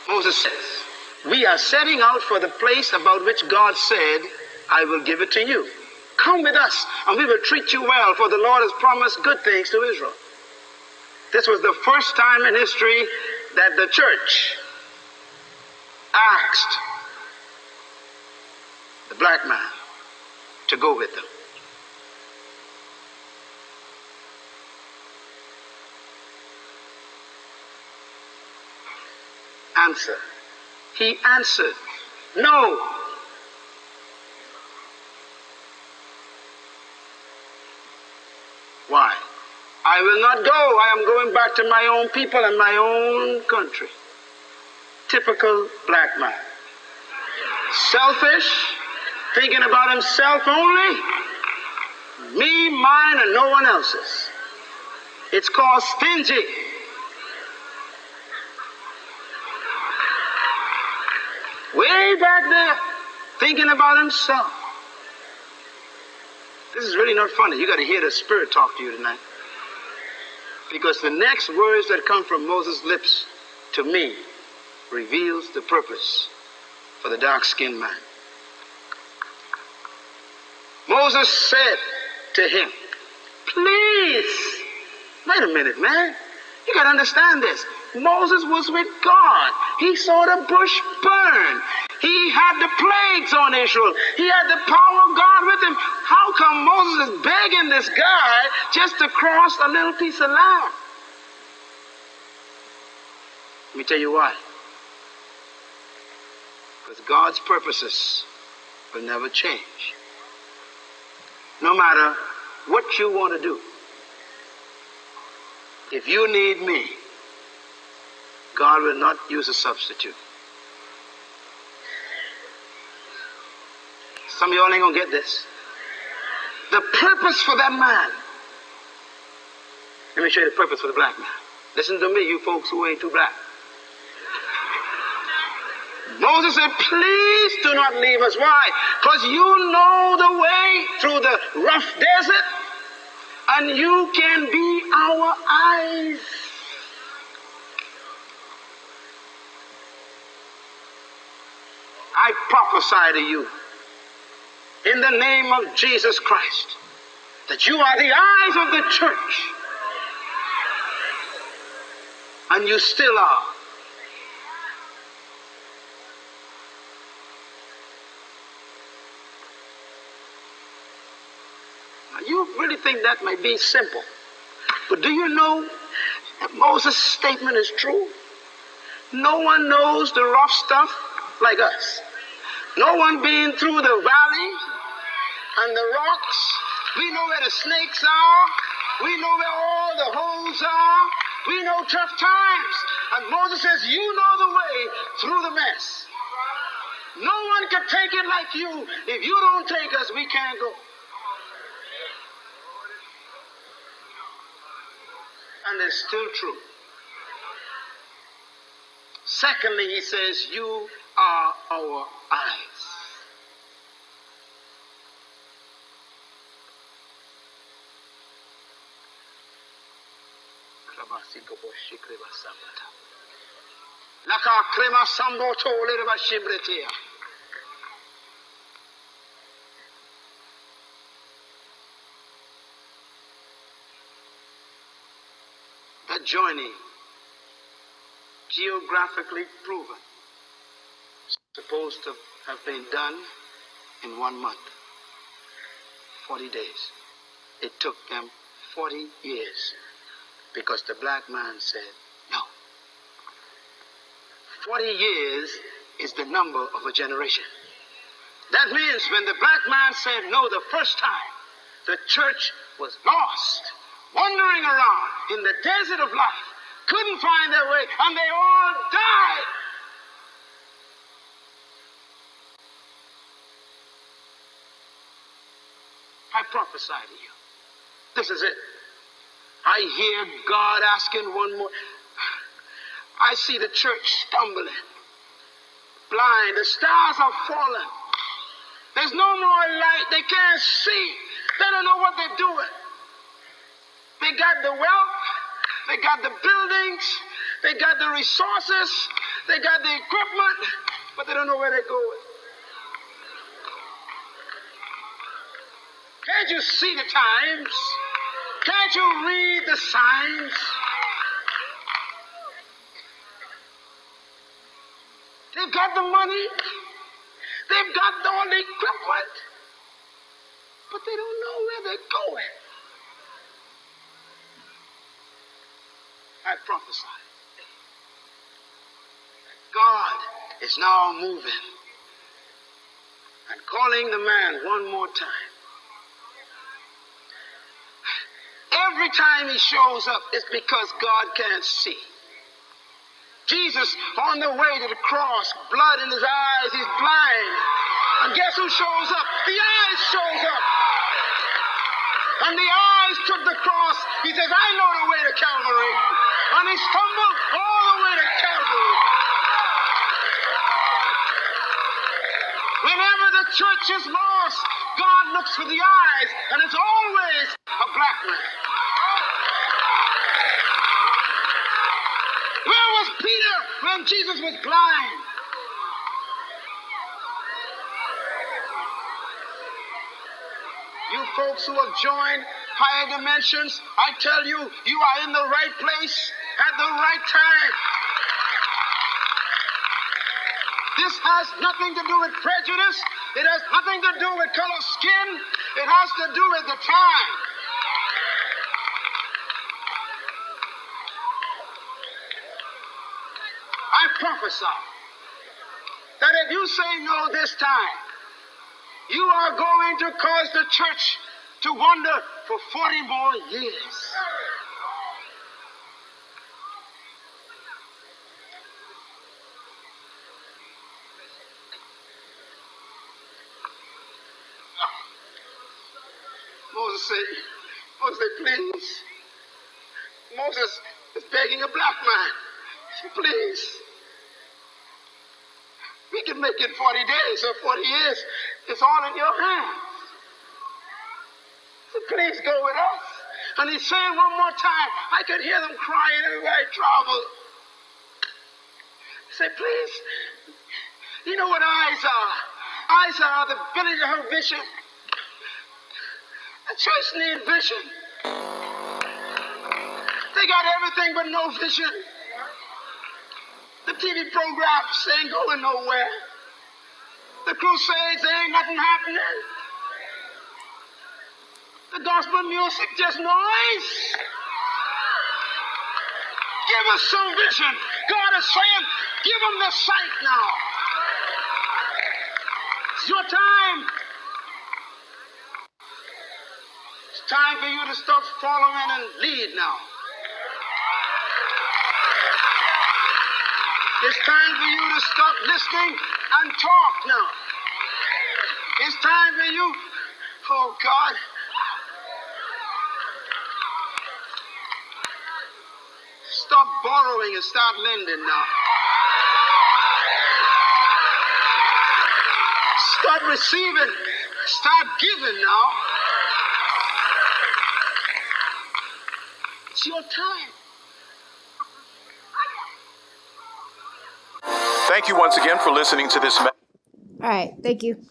Moses says, we are setting out for the place about which God said, I will give it to you. Come with us, and we will treat you well, for the Lord has promised good things to Israel. This was the first time in history that the church asked the black man to go with them. Answer. He answered, no. Why? I will not go. I am going back to my own people and my own country. Typical black man. Selfish, thinking about himself only. Me, mine, and no one else's. It's called stingy. Way back there, thinking about himself. This is really not funny. You got to hear the Spirit talk to you tonight. Because the next words that come from Moses' lips to me reveals the purpose for the dark-skinned man. Moses said to him, please, wait a minute, man. You got to understand this. Moses was with God. He saw the bush burn. He had the plagues on Israel. He had the power of God with him. How come Moses is begging this guy just to cross a little piece of land? Let me tell you why. Because God's purposes will never change. No matter what you want to do. If you need me, God will not use a substitute. Some of y'all ain't gonna get this. The purpose for that man. Let me show you the purpose for the black man. Listen to me, you folks who ain't too black. Moses said, please do not leave us. Why? Because you know the way through the rough desert, and you can be our eyes. I prophesy to you in the name of Jesus Christ that you are the eyes of the church, and you still are. Now, you really think that may be simple, but do you know that Moses' statement is true? No one knows the rough stuff like us. No one been through the valley and the rocks. We know where the snakes are. We know where all the holes are. We know tough times. And Moses says, you know the way through the mess. No one can take it like you. If you don't take us, we can't go. And it's still true. Secondly, he says, you are our eyes. That journey, geographically proven, supposed to have been done in 1 month, 40 days. It took them 40 years because the black man said no. 40 years is the number of a generation. That means when the black man said no the first time, the church was lost, wandering around in the desert of life, couldn't find their way, and they all died. I prophesy to you. This is it. I hear God asking one more. I see the church stumbling, blind. The stars are falling. There's no more light. They can't see. They don't know what they're doing. They got the wealth. They got the buildings. They got the resources. They got the equipment, but they don't know where they're going. Can't you see the times? Can't you read the signs? They've got the money. They've got all the equipment. But they don't know where they're going. I prophesy. God is now moving and calling the man one more time. Every time he shows up, it's because God can't see. Jesus, on the way to the cross, blood in his eyes, he's blind. And guess who shows up? The eyes shows up. And the eyes took the cross. He says, I know the way to Calvary. And he stumbled all the way to Calvary. Whenever the church is lost, God looks for the eyes, and it's always a black man. Where was Peter when Jesus was blind? You folks who have joined higher dimensions, I tell you, you are in the right place at the right time. This has nothing to do with prejudice. It has nothing to do with color skin. It has to do with the time. I prophesy that if you say no this time, you are going to cause the church to wander for 40 more years. Moses said, please. Moses is begging a black man. Please. We can make it 40 days or 40 years. It's all in your hands. So please go with us. And he's saying one more time, I could hear them crying everywhere I travel. Say, please. You know what eyes are? Eyes are the ability to have vision. The church needs vision. They got everything but no vision. The TV programs ain't going nowhere. The crusades, there ain't nothing happening. The gospel music, just noise. Give us some vision. God is saying, give them the sight now. It's your time. It's time for you to stop following and lead now. It's time for you to stop listening and talk now. It's time for you, oh God, stop borrowing and start lending now. Stop receiving, start giving now. It's your time. Thank you once again for listening to this. All right, thank you.